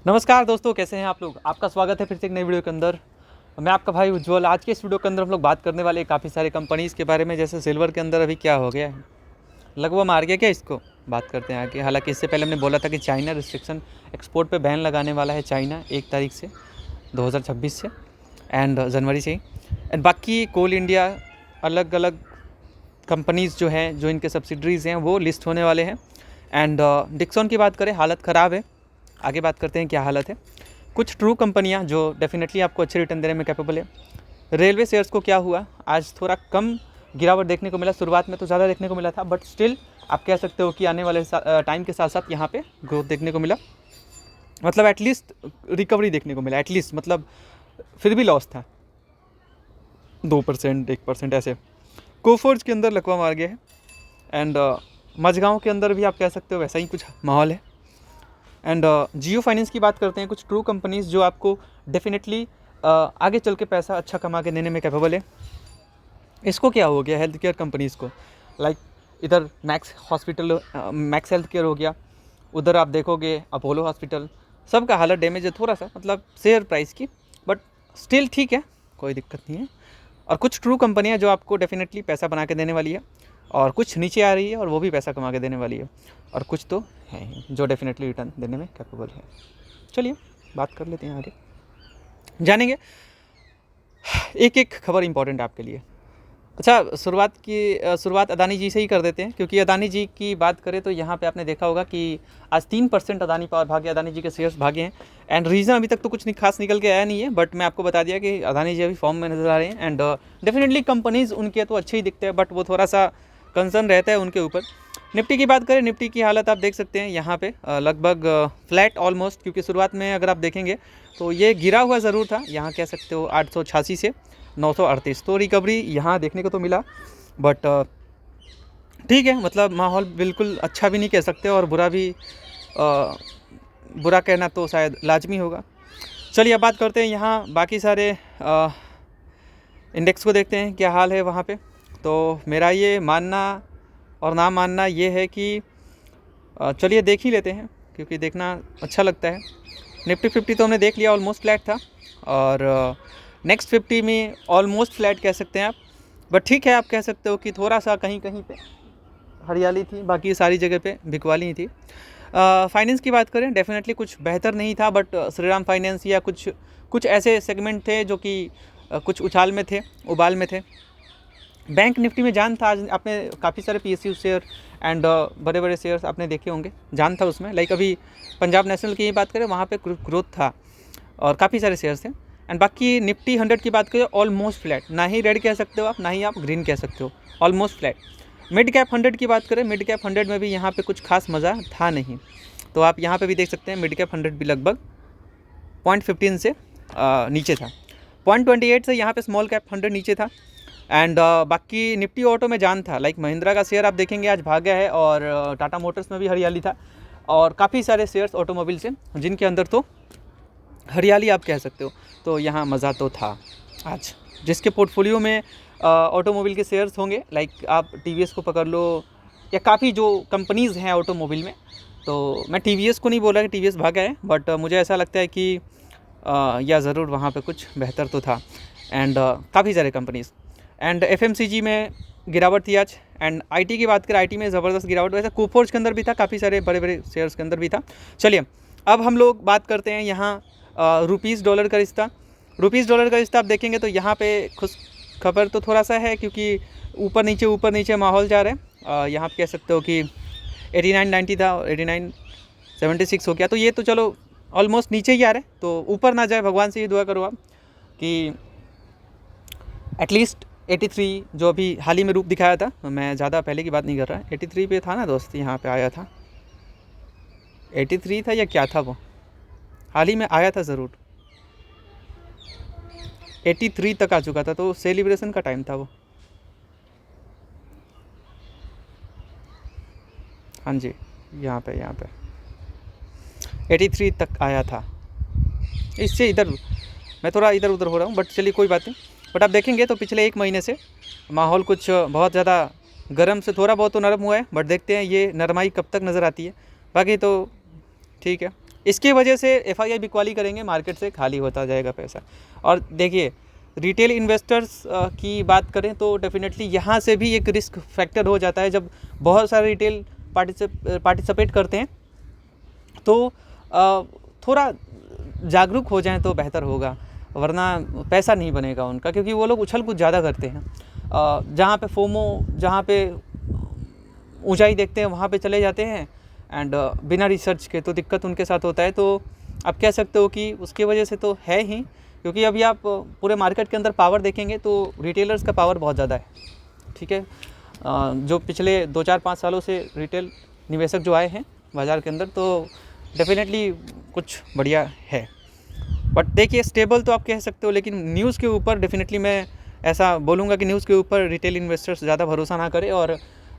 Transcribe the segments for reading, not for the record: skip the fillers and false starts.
नमस्कार दोस्तों, कैसे हैं आप लोग। आपका स्वागत है फिर से एक नई वीडियो के अंदर। मैं आपका भाई उज्ज्वल। आज के इस वीडियो के अंदर हम लोग बात करने वाले काफ़ी सारे कंपनीज़ के बारे में। जैसे सिल्वर के अंदर अभी क्या हो गया है, लगभग मार गया क्या इसको। बात करते हैं आगे। हालांकि इससे पहले हमने बोला था कि चाइना रिस्ट्रिक्शन एक्सपोर्ट पे बैन लगाने वाला है चाइना 1 तारीख से 2026 से एंड जनवरी से ही। एंड बाकी कोल इंडिया अलग अलग कंपनीज़ जो हैं, जो इनके सब्सिडरीज़ हैं, वो लिस्ट होने वाले हैं। एंड डिक्सन की बात करें, हालत ख़राब है। आगे बात करते हैं क्या हालत है। कुछ ट्रू कंपनियां जो डेफिनेटली आपको अच्छे रिटर्न देने में कैपेबल है। रेलवे शेयर्स को क्या हुआ, आज थोड़ा कम गिरावट देखने को मिला। शुरुआत में तो ज़्यादा देखने को मिला था, बट स्टिल आप कह सकते हो कि आने वाले टाइम के साथ साथ यहाँ पे ग्रोथ देखने को मिला। मतलब एटलीस्ट रिकवरी देखने को मिला, एटलीस्ट मतलब फिर भी लॉस था 2% 1% ऐसे। कोफोर्ज के अंदर लकवा मार गया है। एंड मझगांव के अंदर भी आप कह सकते हो वैसा ही कुछ माहौल है। एंड जियो फाइनेंस की बात करते हैं। कुछ ट्रू कंपनीज जो आपको डेफिनेटली आगे चल के पैसा अच्छा कमा के देने में कैपेबल है। इसको क्या हो गया, हेल्थ केयर कंपनीज़ को, लाइक इधर max hospital, max health care हो गया, उधर आप देखोगे अपोलो हॉस्पिटल, सबका हालत डैमेज है थोड़ा सा, मतलब शेयर प्राइस की। बट स्टिल ठीक है, कोई दिक्कत नहीं है। और कुछ ट्रू कंपनियां जो आपको डेफिनेटली पैसा बना के देने वाली है, और कुछ नीचे आ रही है और वो भी पैसा कमा के देने वाली है, और कुछ तो है ही जो डेफिनेटली रिटर्न देने में कैपेबल है। चलिए बात कर लेते हैं आगे, जानेंगे। एक एक खबर इंपॉर्टेंट है आपके लिए। अच्छा, शुरुआत अदानी जी से ही कर देते हैं, क्योंकि अदानी जी की बात करें तो यहाँ पे आपने देखा होगा कि आज 3% अदानी पावर भागे, अदानी जी के शेयर्स भागे हैं। एंड रीज़न अभी तक तो कुछ खास निकल के आया नहीं है, बट मैं आपको बता दिया कि अदानी जी अभी फॉर्म में नज़र आ रहे हैं। एंड डेफिनेटली कंपनीज़ उनके तो अच्छे ही दिखते हैं, बट वो थोड़ा सा कंसर्न रहता है उनके ऊपर। निफ्टी की बात करें, निफ्टी की हालत आप देख सकते हैं यहाँ पे लगभग फ्लैट ऑलमोस्ट, क्योंकि शुरुआत में अगर आप देखेंगे तो ये गिरा हुआ ज़रूर था। यहाँ कह सकते हो 886 से 938, तो रिकवरी यहाँ देखने को तो मिला। बट ठीक है, मतलब माहौल बिल्कुल अच्छा भी नहीं कह सकते और बुरा भी, बुरा कहना तो शायद लाजमी होगा। चलिए अब बात करते हैं यहाँ बाकी सारे इंडेक्स को, देखते हैं क्या हाल है वहाँ पे। तो मेरा ये मानना और ना मानना ये है कि चलिए देख ही लेते हैं, क्योंकि देखना अच्छा लगता है। निफ्टी 50 तो हमने देख लिया, ऑलमोस्ट फ्लैट था। और नेक्स्ट 50 में ऑलमोस्ट फ्लैट कह सकते हैं आप, बट ठीक है, आप कह सकते हो कि थोड़ा सा कहीं कहीं पे हरियाली थी, बाकी सारी जगह पे बिकवाली ही थी। फाइनेंस की बात करें, डेफिनेटली कुछ बेहतर नहीं था, बट श्रीराम फाइनेंस या कुछ ऐसे सेगमेंट थे जो कि कुछ उछाल में थे, उबाल में थे। बैंक निफ्टी में जान था। आज आपने काफ़ी सारे PSU शेयर एंड बड़े बड़े शेयर्स आपने देखे होंगे, जान था उसमें। लाइक अभी पंजाब नेशनल की ही बात करें, वहाँ पे ग्रोथ था और काफ़ी सारे शेयर्स थे। एंड बाकी निफ्टी 100 की बात करें, ऑलमोस्ट फ्लैट, ना ही रेड कह सकते हो आप, ना ही आप ग्रीन कह सकते हो, ऑलमोस्ट फ्लैट। मिड कैप 100 की बात करें, मिड कैप 100 में भी यहाँ पे कुछ खास मज़ा था नहीं। तो आप यहाँ पे भी देख सकते हैं मिड कैप 100 भी लगभग 0.15 से नीचे था। 0.28 से यहाँ पे स्मॉल कैप 100 नीचे था। एंड बाकी निफ्टी ऑटो में जान था। लाइक महिंद्रा का शेयर आप देखेंगे आज भागा है, और टाटा मोटर्स में भी हरियाली था, और काफ़ी सारे शेयर्स ऑटोमोबाइल से जिनके अंदर तो हरियाली आप कह सकते हो। तो यहाँ मज़ा तो था आज। जिसके पोर्टफोलियो में ऑटोमोबाइल के शेयर्स होंगे, लाइक आप TVS को पकड़ लो, या काफ़ी जो कंपनीज़ हैं ऑटोमोबाइल में। तो मैं TVS को नहीं बोल रहा कि TVS भागा है, बट मुझे ऐसा लगता है कि या ज़रूर वहाँ पे कुछ बेहतर तो था। एंड काफ़ी सारे कंपनीज़। एंड FMCG में गिरावट थी आज। एंड IT की बात करें, IT में ज़बरदस्त गिरावट, वैसे कोफोर्ज के अंदर भी था, काफ़ी सारे बड़े बड़े शेयर्स के अंदर भी था। चलिए अब हम लोग बात करते हैं यहाँ रुपीज़ डॉलर का रिश्ता। रुपीज़ डॉलर का रिश्ता आप देखेंगे तो यहाँ पे खुश खबर तो थोड़ा सा है, क्योंकि ऊपर नीचे माहौल जा रहा है। यहाँ पे कह सकते हो कि 89.90 था, 89.76 हो गया। तो ये तो चलो ऑलमोस्ट नीचे ही आ रहा है, तो ऊपर ना जाए, भगवान से ही दुआ करो आप कि एटलीस्ट 83 जो अभी हाल ही में रूप दिखाया था, मैं ज़्यादा पहले की बात नहीं कर रहा, 83 पे था ना दोस्त, यहाँ पे आया था 83 था या क्या था, वो हाल ही में आया था ज़रूर, 83 तक आ चुका था। तो सेलिब्रेशन का टाइम था वो। हाँ जी, यहाँ पे 83 तक आया था। इससे इधर मैं थोड़ा इधर उधर हो रहा हूँ, बट चलिए कोई बात नहीं। बट आप देखेंगे तो पिछले 1 महीने से माहौल कुछ बहुत ज़्यादा गर्म से थोड़ा बहुत तो नरम हुआ है, बट देखते हैं ये नरमाई कब तक नज़र आती है। बाकी तो ठीक है, इसकी वजह से एफआईआई बिकवाली करेंगे, मार्केट से खाली होता जाएगा पैसा। और देखिए रिटेल इन्वेस्टर्स की बात करें तो डेफिनेटली यहाँ से भी एक रिस्क फैक्टर हो जाता है। जब बहुत सारे रिटेल पार्टिसिपेट करते हैं तो थोड़ा जागरूक हो जाएं तो बेहतर होगा, वरना पैसा नहीं बनेगा उनका, क्योंकि वो लोग उछल कूद ज़्यादा करते हैं। जहाँ पे फोमो, जहाँ पे ऊंचाई देखते हैं वहाँ पे चले जाते हैं एंड बिना रिसर्च के, तो दिक्कत उनके साथ होता है। तो आप कह सकते हो कि उसकी वजह से तो है ही, क्योंकि अभी आप पूरे मार्केट के अंदर पावर देखेंगे तो रिटेलर्स का पावर बहुत ज़्यादा है, ठीक है। जो पिछले 2-4-5 सालों से रिटेल निवेशक जो आए हैं बाज़ार के अंदर, तो डेफिनेटली कुछ बढ़िया है। बट देखिए स्टेबल तो आप कह सकते हो, लेकिन न्यूज़ के ऊपर डेफिनेटली मैं ऐसा बोलूँगा कि न्यूज़ के ऊपर रिटेल इन्वेस्टर्स ज़्यादा भरोसा ना करें, और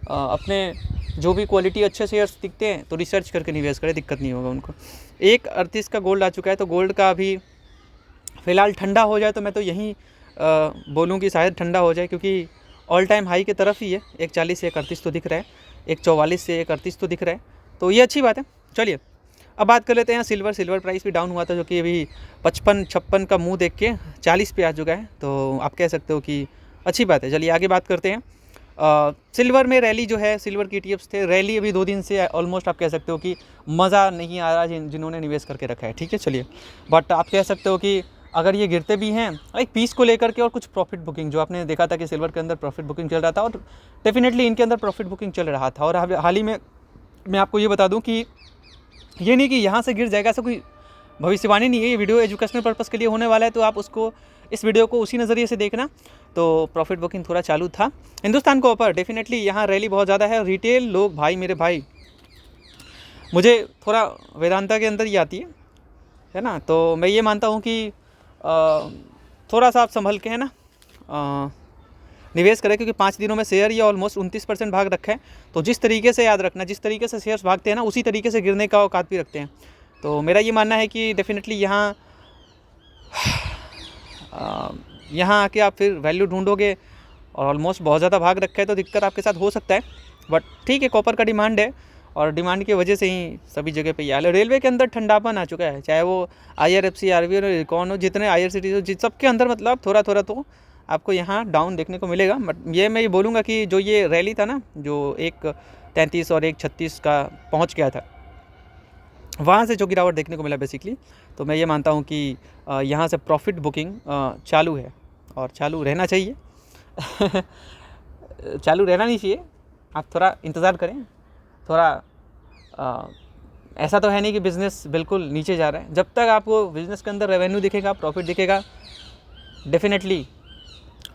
अपने जो भी क्वालिटी अच्छे शेयर्स दिखते हैं तो रिसर्च करके निवेश करें, दिक्कत नहीं होगा उनको। 1.38 का गोल्ड आ चुका है, तो गोल्ड का अभी फ़िलहाल ठंडा हो जाए तो मैं तो यहीं बोलूँ कि शायद ठंडा हो जाए, क्योंकि ऑल टाइम हाई की तरफ ही है। 1.40 से 1.38 तो दिख रहा है, 1.44 से 1.38 तो दिख रहा है, तो ये अच्छी बात है। चलिए अब बात कर लेते हैं सिल्वर प्राइस भी डाउन हुआ था, जो कि अभी 55-56 का मुंह देख के 40 पे आ चुका है, तो आप कह सकते हो कि अच्छी बात है। चलिए आगे बात करते हैं। सिल्वर में रैली जो है, सिल्वर की ETFs थे, रैली अभी 2 दिन से ऑलमोस्ट आप कह सकते हो कि मज़ा नहीं आ रहा जिन्होंने निवेश करके रखा है, ठीक है। चलिए बट आप कह सकते हो कि अगर ये गिरते भी हैं एक पीस को लेकर के, और कुछ प्रॉफिट बुकिंग जो आपने देखा था कि सिल्वर के अंदर प्रॉफिट बुकिंग चल रहा था, और डेफिनेटली इनके अंदर प्रॉफिट बुकिंग चल रहा था। और हाल ही में मैं आपको ये बता दूं कि ये नहीं कि यहाँ से गिर जाएगा, ऐसा कोई भविष्यवाणी नहीं है। ये वीडियो एजुकेशनल पर्पज़ के लिए होने वाला है, तो आप उसको, इस वीडियो को उसी नज़रिए से देखना। तो प्रॉफिट बुकिंग थोड़ा चालू था हिंदुस्तान को ऊपर, डेफिनेटली यहाँ रैली बहुत ज़्यादा है। रिटेल लोग भाई, मेरे भाई, मुझे थोड़ा वेदांता के अंदर ही आती है ना, तो मैं ये मानता हूँ कि थोड़ा सा आप संभल के है ना निवेश करें, क्योंकि 5 दिनों में शेयर ये ऑलमोस्ट 29% भाग रखा है। तो जिस तरीके से, याद रखना, जिस तरीके से शेयर्स भागते हैं ना, उसी तरीके से गिरने का औकात भी रखते हैं। तो मेरा ये मानना है कि डेफिनेटली यहाँ आके आप फिर वैल्यू ढूंढोगे, और ऑलमोस्ट बहुत ज़्यादा भाग रखा है, तो दिक्कत आपके साथ हो सकता है। बट ठीक है, कॉपर का डिमांड है, और डिमांड की वजह से ही सभी जगह पे ये हाल है। रेलवे के अंदर ठंडापन आ चुका है, चाहे वो IRFC, RVNL, कौन हो, जितने IRCTC हो, सबके अंदर मतलब थोड़ा थोड़ा तो आपको यहाँ डाउन देखने को मिलेगा। बट मैं ये बोलूँगा कि जो ये रैली था ना, जो 1.33 और 1.36 का पहुँच गया था, वहाँ से जो गिरावट देखने को मिला बेसिकली, तो मैं ये मानता हूँ कि यहाँ से प्रॉफिट बुकिंग चालू है, और चालू रहना चाहिए। चालू रहना नहीं चाहिए, आप थोड़ा इंतज़ार करें। थोड़ा ऐसा तो है नहीं कि बिज़नेस बिल्कुल नीचे जा रहा है। जब तक आपको बिज़नेस के अंदर रेवेन्यू दिखेगा, प्रॉफिट दिखेगा, डेफिनेटली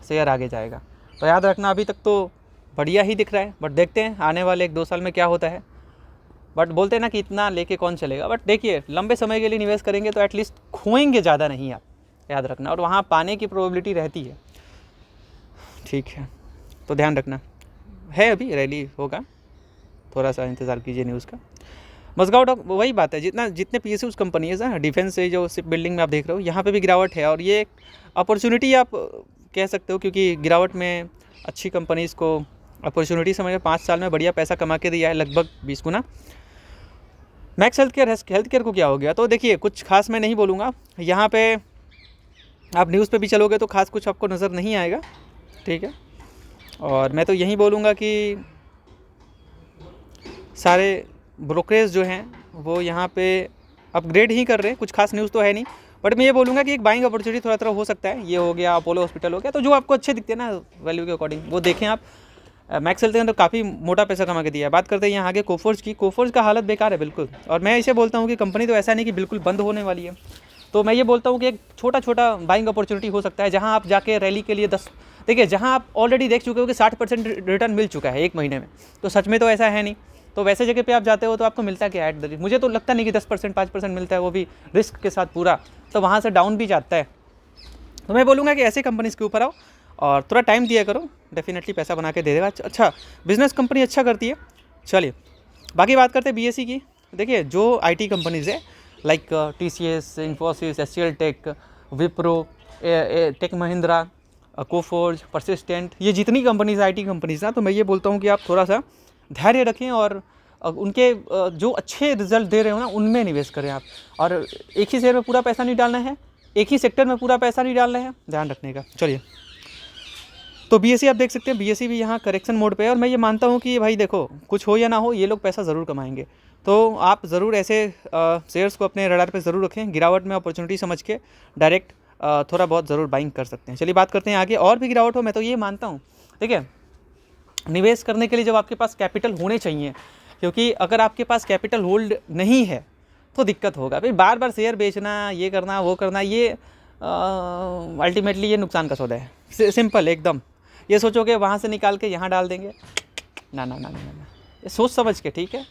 शेयर आगे जाएगा। तो याद रखना, अभी तक तो बढ़िया ही दिख रहा है, बट देखते हैं आने वाले 1-2 साल में क्या होता है। बट बोलते हैं ना कि इतना लेके कौन चलेगा, बट देखिए लंबे समय के लिए निवेश करेंगे तो एटलीस्ट खोएंगे ज़्यादा नहीं आप, याद रखना, और वहाँ पाने की प्रोबेबिलिटी रहती है, ठीक है। तो ध्यान रखना है, अभी रैली होगा, थोड़ा सा इंतज़ार कीजिए न्यूज़ का। मज़गांव वही बात है, जितने PSUs कंपनीज हैं, डिफेंस से जो शिप बिल्डिंग में आप देख रहे हो, यहाँ पे भी गिरावट है, और ये एक अपॉर्चुनिटी आप कह सकते हो, क्योंकि गिरावट में अच्छी कंपनीज़ को अपॉर्चुनिटी समझ 5 साल में बढ़िया पैसा कमा के दिया है, लगभग 20 गुना। मैक्स हेल्थ केयर को क्या हो गया, तो देखिए कुछ खास मैं नहीं बोलूँगा। यहाँ पे आप न्यूज़ पे भी चलोगे तो खास कुछ आपको नज़र नहीं आएगा, ठीक है। और मैं तो यही बोलूँगा कि सारे ब्रोकरेज जो हैं वो यहाँ पे अपग्रेड ही कर रहे हैं, कुछ खास न्यूज़ तो है नहीं। बट मैं ये बोलूँगा कि एक बाइंग अपॉर्चुनिटी थोड़ा हो सकता है। ये हो गया अपोलो हॉस्पिटल हो गया, तो जो आपको अच्छे दिखते हैं ना वैल्यू के अकॉर्डिंग, वो देखें आप। मैक्स हेल्थ के अंदर काफ़ी मोटा पैसा कमा के दिया है। बात करते हैं यहाँ आगे कोफोर्ज की। कोफोर्ज का हालत बेकार है बिल्कुल, और मैं इसे बोलता हूँ कि कंपनी तो ऐसा नहीं कि बिल्कुल बंद होने वाली है। तो मैं ये बोलता हूँ कि एक छोटा बाइंग अपॉर्चुनिटी हो सकता है, जहाँ आप जाके रैली के लिए देखिए, जहाँ आप ऑलरेडी देख चुके हो कि 60% रिटर्न मिल चुका है 1 महीने में, तो सच में तो ऐसा है नहीं। तो वैसे जगह पे आप जाते हो तो आपको मिलता क्या है, मुझे तो लगता नहीं कि 10% 5% मिलता है, वो भी रिस्क के साथ पूरा, तो वहाँ से डाउन भी जाता है। तो मैं बोलूँगा कि ऐसे कंपनीज़ के ऊपर आओ और थोड़ा टाइम दिया करो, डेफिनेटली पैसा बना के दे देगा। अच्छा बिजनेस कंपनी अच्छा करती है। चलिए बाकी बात करते हैं BSE की। देखिए जो IT कंपनीज़ है like TCS, Infosys, HCL Tech, Wipro, Tech Mahindra, Coforge, Persistent, ये जितनी कंपनीज़ IT कंपनीज़ ना, तो मैं ये बोलता हूँ कि आप थोड़ा सा धैर्य रखें और उनके जो अच्छे रिजल्ट दे रहे हो ना उनमें निवेश करें आप। और एक ही शेयर में पूरा पैसा नहीं डालना है, एक ही सेक्टर में पूरा पैसा नहीं डालना है, ध्यान रखने का। चलिए, तो बीएसई आप देख सकते हैं, बीएसई भी यहाँ करेक्शन मोड पे है। और मैं ये मानता हूँ कि भाई देखो, कुछ हो या ना हो, ये लोग पैसा ज़रूर कमाएंगे। तो आप ज़रूर ऐसे शेयर्स को अपने रडार पे ज़रूर रखें, गिरावट में अपॉर्चुनिटी समझ के डायरेक्ट थोड़ा बहुत ज़रूर बाइंग कर सकते हैं। चलिए बात करते हैं आगे, और भी गिरावट हो, मैं तो ये मानता हूँ। ठीक है, निवेश करने के लिए जब आपके पास कैपिटल होने चाहिए, क्योंकि अगर आपके पास कैपिटल होल्ड नहीं है तो दिक्कत होगा। फिर बार बार शेयर बेचना, ये करना वो करना, ये अल्टीमेटली ये नुकसान का सौदा है। सिंपल एकदम। ये सोचोगे वहाँ से निकाल के यहाँ डाल देंगे, ना ना ना ना ना, ये सोच समझ के, ठीक है,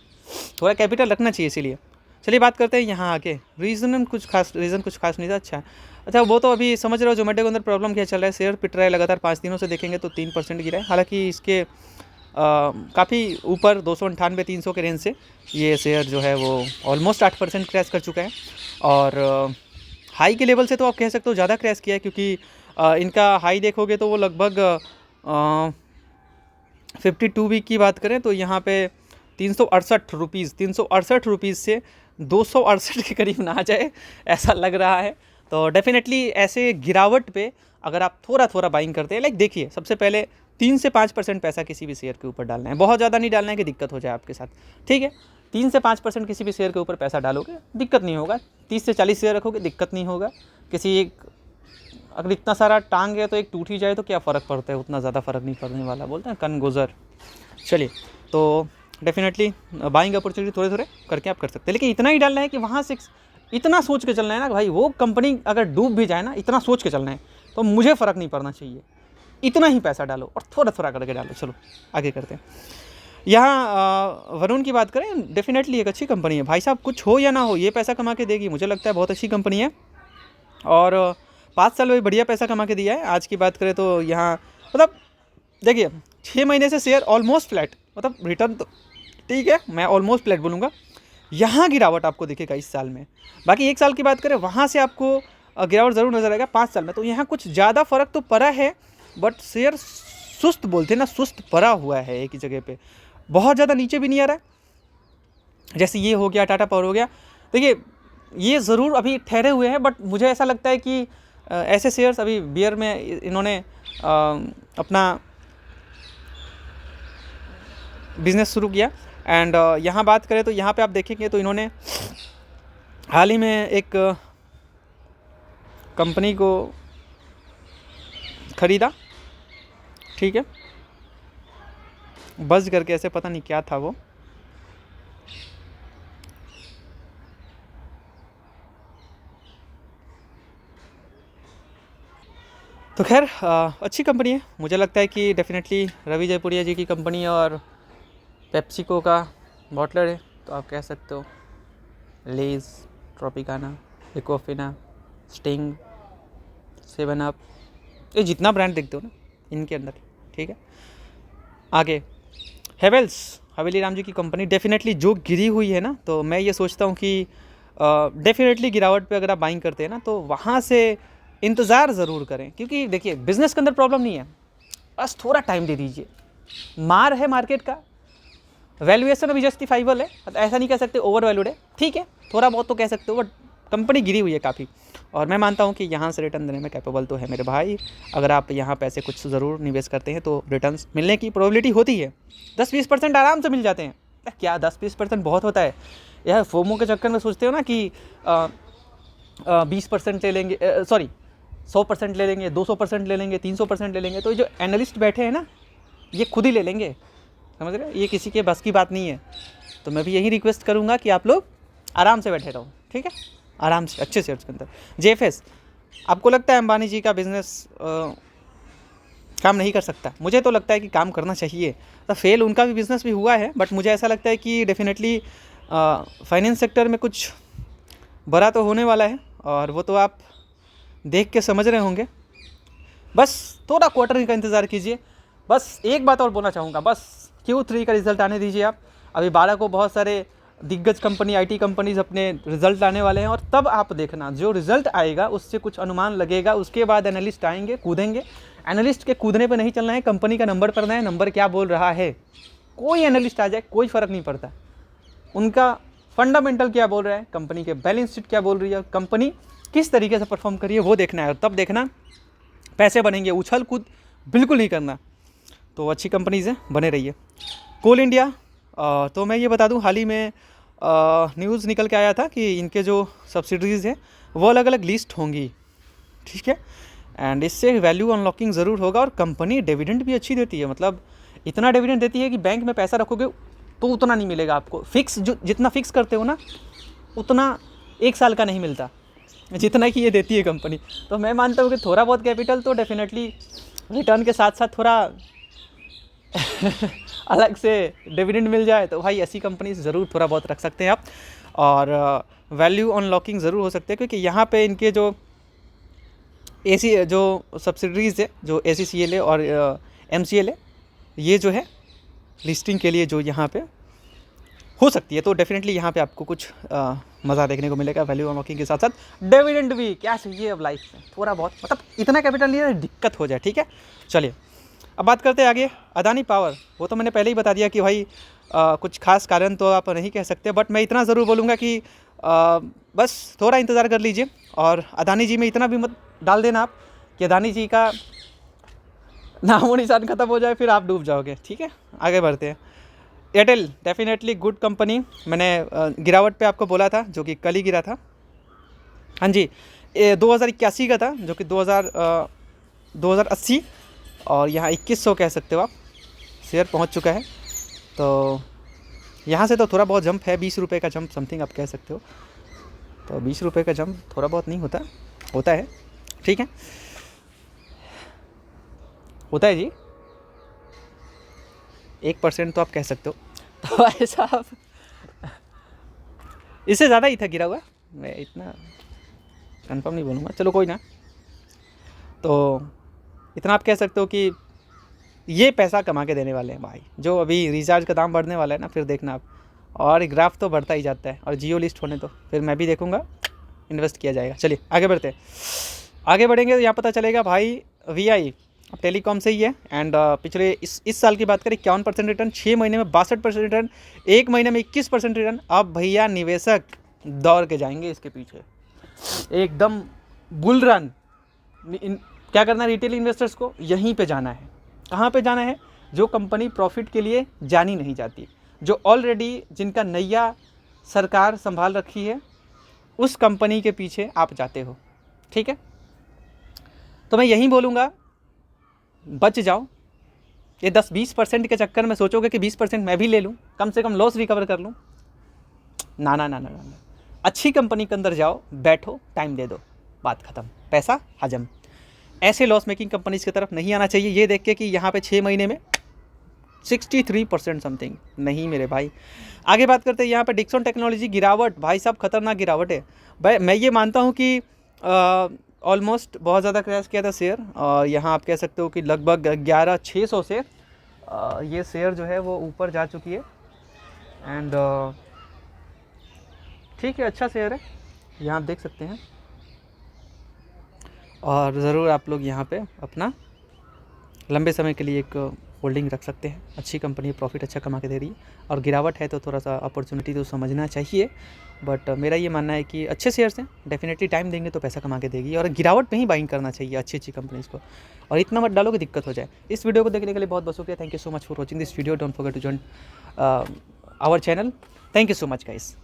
थोड़ा कैपिटल रखना चाहिए। इसीलिए चलिए बात करते हैं यहाँ आके। रीज़न कुछ खास नहीं था। अच्छा वो तो अभी समझ रहे हो जोमेटो के अंदर प्रॉब्लम क्या चल रहा है, शेयर पिट रहा है लगातार 5 दिनों से देखेंगे तो 3% गिरा है। हालांकि इसके काफ़ी ऊपर 298-300 के रेंज से ये शेयर जो है वो ऑलमोस्ट 8% क्रैश कर चुका है। और हाई के लेवल से तो आप कह सकते हो ज़्यादा क्रैश किया है, क्योंकि इनका हाई देखोगे तो वो लगभग 52 वीक की बात करें तो यहाँ पे 368 रुपीज़ से 268 के करीब ना आ जाए, ऐसा लग रहा है। तो डेफिनेटली ऐसे गिरावट पे अगर आप थोड़ा थोड़ा बाइंग करते हैं, लाइक देखिए, सबसे पहले 3 से 5% पैसा किसी भी शेयर के ऊपर डालना है, बहुत ज़्यादा नहीं डालना है कि दिक्कत हो जाए आपके साथ। ठीक है, 3 से 5% किसी भी शेयर के ऊपर पैसा डालोगे दिक्कत नहीं होगा। 30 से 40 शेयर रखोगे दिक्कत नहीं होगा। किसी एक, अगर इतना सारा टांग है तो एक टूट ही जाए तो क्या फ़र्क पड़ता है, उतना ज़्यादा फ़र्क नहीं पड़ने वाला, बोलते हैं कन गुजर। चलिए, तो डेफिनेटली बाइंग अपॉर्चुनिटी थोड़े थोड़े करके आप कर सकते हैं, लेकिन इतना ही डालना है कि वहाँ से इतना सोच के चलना है ना भाई, वो कंपनी अगर डूब भी जाए ना, इतना सोच के चलना है, तो मुझे फ़र्क नहीं पड़ना चाहिए, इतना ही पैसा डालो और थोड़ा थोड़ा करके डालो। चलो आगे करते हैं। यहाँ वरुण की बात करें, डेफिनेटली एक अच्छी कंपनी है भाई साहब, कुछ हो या ना हो ये पैसा कमा के देगी, मुझे लगता है बहुत अच्छी कंपनी है। और 5 साल में बढ़िया पैसा कमा के दिया है। आज की बात करें तो यहाँ मतलब देखिए 6 महीने से शेयर ऑलमोस्ट फ्लैट, मतलब रिटर्न तो ठीक है, मैं ऑलमोस्ट फ्लैट बोलूँगा। यहाँ गिरावट आपको दिखेगा इस साल में। बाकी 1 साल की बात करें वहाँ से आपको गिरावट ज़रूर नज़र आएगा 5 साल में। तो यहाँ कुछ ज़्यादा फ़र्क तो पड़ा है, बट शेयर सुस्त बोलते हैं ना, सुस्त पड़ा हुआ है एक ही जगह पे, बहुत ज़्यादा नीचे भी नहीं आ रहा है। जैसे ये हो गया, टाटा पावर हो गया, देखिए ये ज़रूर अभी ठहरे हुए हैं, बट मुझे ऐसा लगता है कि ऐसे शेयर्स अभी बियर में इन्होंने अपना बिजनेस शुरू किया। एंड यहाँ बात करें तो यहाँ पे आप देखेंगे तो इन्होंने हाल ही में एक कंपनी को ख़रीदा, ठीक है, बज़ करके, ऐसे पता नहीं क्या था वो। तो खैर अच्छी कंपनी है, मुझे लगता है कि डेफिनेटली रवि जयपुरिया जी की कंपनी है और पेप्सिको का बॉटलर है, तो आप कह सकते हो लेज़, ट्रॉपिकाना, एक्वाफिना, स्टिंग, 7 अप, ये जितना ब्रांड देखते हो ना इनके अंदर, ठीक है। आगे हेवेल्स, हवेली राम जी की कंपनी, डेफिनेटली जो गिरी हुई है ना, तो मैं ये सोचता हूँ कि डेफिनेटली गिरावट पे अगर आप बाइंग करते हैं ना तो वहाँ से इंतज़ार ज़रूर करें, क्योंकि देखिए बिज़नेस के अंदर प्रॉब्लम नहीं है, बस थोड़ा टाइम दे दीजिए। मार है मार्केट का, वैल्यूएशन अभी जस्टिफाइबल है, ऐसा नहीं कह सकते ओवर वैल्यूड है, ठीक है, थोड़ा बहुत तो कह सकते हो, बट कंपनी गिरी हुई है काफ़ी। और मैं मानता हूँ कि यहाँ से रिटर्न देने में कैपेबल तो है मेरे भाई। अगर आप यहाँ पैसे कुछ ज़रूर निवेश करते हैं तो रिटर्न्स मिलने की प्रोबेबिलिटी होती है, 10-20% आराम से मिल जाते हैं। क्या 10-20% बहुत होता है यार, फोमो के चक्कर में सोचते हो ना कि 20% ले लेंगे, सॉरी 100% ले लेंगे, 200% ले लेंगे, 300% ले लेंगे, तो जो एनालिस्ट बैठे हैं ना ये खुद ही ले लेंगे, समझ रहे, ये किसी के बस की बात नहीं है। तो मैं भी यही रिक्वेस्ट करूँगा कि आप लोग आराम से बैठे रहो, ठीक है, आराम से अच्छे शेयर्स के अंदर। जेएफएस, आपको लगता है अंबानी जी का बिज़नेस काम नहीं कर सकता? मुझे तो लगता है कि काम करना चाहिए। तो फेल उनका भी बिज़नेस भी हुआ है, बट मुझे ऐसा लगता है कि डेफिनेटली फाइनेंस सेक्टर में कुछ बड़ा तो होने वाला है, और वो तो आप देख के समझ रहे होंगे। बस थोड़ा क्वार्टर का इंतज़ार कीजिए। बस एक बात और बोलना चाहूँगा, बस Q3 का रिज़ल्ट आने दीजिए आप। अभी 12 को बहुत सारे दिग्गज कंपनी, आईटी कंपनीज अपने रिज़ल्ट लाने वाले हैं, और तब आप देखना जो रिज़ल्ट आएगा उससे कुछ अनुमान लगेगा, उसके बाद एनालिस्ट आएंगे, कूदेंगे। एनालिस्ट के कूदने पे नहीं चलना है, कंपनी का नंबर पढ़ना है, नंबर क्या बोल रहा है। कोई एनालिस्ट आ जाए कोई फ़र्क नहीं पड़ता, उनका फंडामेंटल क्या बोल रहा है, कंपनी के बैलेंस शीट क्या बोल रही है, कंपनी किस तरीके से परफॉर्म कर रही है, वो देखना है। और तब देखना पैसे बनेंगे, उछल कूद बिल्कुल नहीं करना। तो अच्छी कंपनीज़ हैं, बने रहिए। कोल इंडिया, तो मैं ये बता दूं, हाल ही में न्यूज़ निकल के आया था कि इनके जो सब्सिडरीज़ हैं वो अलग अलग लिस्ट होंगी, ठीक है। एंड इससे वैल्यू अनलॉकिंग ज़रूर होगा। और कंपनी डिविडेंड भी अच्छी देती है, मतलब इतना डिविडेंड देती है कि बैंक में पैसा रखोगे तो उतना नहीं मिलेगा आपको। फिक्स जो जितना फिक्स करते हो ना, उतना 1 साल का नहीं मिलता जितना कि ये देती है कंपनी। तो मैं मानता हूँ कि थोड़ा बहुत कैपिटल तो डेफिनेटली रिटर्न के साथ साथ थोड़ा अलग से डिविडेंड मिल जाए तो भाई ऐसी कंपनी ज़रूर थोड़ा बहुत रख सकते हैं आप। और वैल्यू अनलॉकिंग ज़रूर हो सकते हैं, क्योंकि यहाँ पे इनके जो जो सब्सिडरीज़ है, जो ACCLA और MCLA, ये जो है लिस्टिंग के लिए जो यहाँ पे हो सकती है। तो डेफिनेटली यहाँ पे आपको कुछ मज़ा देखने को मिलेगा वैल्यू अनलॉकिंग के साथ साथ डिविडेंड भी। क्या चाहिए अब लाइफ में, थोड़ा बहुत, मतलब इतना कैपिटल नहीं है दिक्कत हो जाए, ठीक है। चलिए अब बात करते हैं आगे अदानी पावर। वो तो मैंने पहले ही बता दिया कि भाई कुछ खास कारण तो आप नहीं कह सकते, बट मैं इतना ज़रूर बोलूँगा कि बस थोड़ा इंतज़ार कर लीजिए। और अदानी जी में इतना भी मत डाल देना आप कि अदानी जी का नामो निशान ख़त्म हो जाए, फिर आप डूब जाओगे, ठीक है। आगे बढ़ते हैं। Airtel definitely good company. मैंने गिरावट पे आपको बोला था, जो कि कल ही गिरा था। हाँ जी, 2081 का था, जो कि 2080, और यहाँ 2100 कह सकते हो आप, शेयर पहुँच चुका है। तो यहाँ से तो थोड़ा बहुत जंप है, 20 रुपये का जंप समथिंग आप कह सकते हो। तो 20 रुपये का जंप थोड़ा बहुत नहीं होता, होता है, ठीक है, होता है जी, 1% तो आप कह सकते हो। तो भाई साहब इससे ज़्यादा ही था गिरा हुआ, मैं इतना कंफर्म नहीं बोलूँगा, चलो कोई ना। तो इतना आप कह सकते हो कि ये पैसा कमा के देने वाले हैं भाई। जो अभी रिचार्ज का दाम बढ़ने वाला है ना, फिर देखना आप, और ग्राफ तो बढ़ता ही जाता है। और जियो लिस्ट होने तो फिर मैं भी देखूँगा, इन्वेस्ट किया जाएगा। चलिए आगे बढ़ते हैं। आगे बढ़ेंगे तो यहाँ पता चलेगा भाई VI अब टेलीकॉम से ही है। एंड पिछले इस साल की बात करें 51% रिटर्न, 6 महीने में 62% रिटर्न, 1 महीने में 21% रिटर्न। अब भैया निवेशक दौड़ के जाएंगे इसके पीछे, एकदम बुल रन। क्या करना है रिटेल इन्वेस्टर्स को, यहीं पे जाना है। कहाँ पे जाना है? जो कंपनी प्रॉफिट के लिए जानी नहीं जाती, जो ऑलरेडी जिनका नैया सरकार संभाल रखी है, उस कंपनी के पीछे आप जाते हो, ठीक है। तो मैं यही बोलूँगा, बच जाओ। ये 10-20% के चक्कर में सोचोगे कि 20% मैं भी ले लूँ, कम से कम लॉस रिकवर कर लूँ, ना ना ना ना ना। अच्छी कंपनी के अंदर जाओ, बैठो, टाइम दे दो, बात ख़त्म, पैसा हजम। ऐसे लॉस मेकिंग कंपनीज़ की तरफ नहीं आना चाहिए ये देख के कि यहाँ पे 6 महीने में 63% समथिंग, नहीं मेरे भाई। आगे बात करते हैं यहाँ पे डिक्सन टेक्नोलॉजी, गिरावट भाई साहब खतरनाक गिरावट है भाई। मैं ये मानता हूँ कि ऑलमोस्ट बहुत ज़्यादा क्रैश किया था शेयर, और यहाँ आप कह सकते हो कि लगभग 11,600 से ये शेयर जो है वो ऊपर जा चुकी है। एंड ठीक है, अच्छा शेयर है, यहाँ आप देख सकते हैं। और ज़रूर आप लोग यहाँ पे अपना लंबे समय के लिए एक होल्डिंग रख सकते हैं। अच्छी कंपनी, प्रॉफिट अच्छा कमा के दे रही है, और गिरावट है तो थोड़ा सा अपॉर्चुनिटी तो समझना चाहिए। बट मेरा ये मानना है कि अच्छे शेयर्स हैं, डेफिनेटली टाइम देंगे तो पैसा कमा के देगी, और गिरावट में ही बाइंग करना चाहिए अच्छी कंपनीज़ को, और इतना मत डालो कि दिक्कत हो जाए। इस वीडियो को देखने के लिए बहुत बहुत शुक्रिया। Thank you so much for watching this video. Don't forget to join our channel. Thank you so much guys.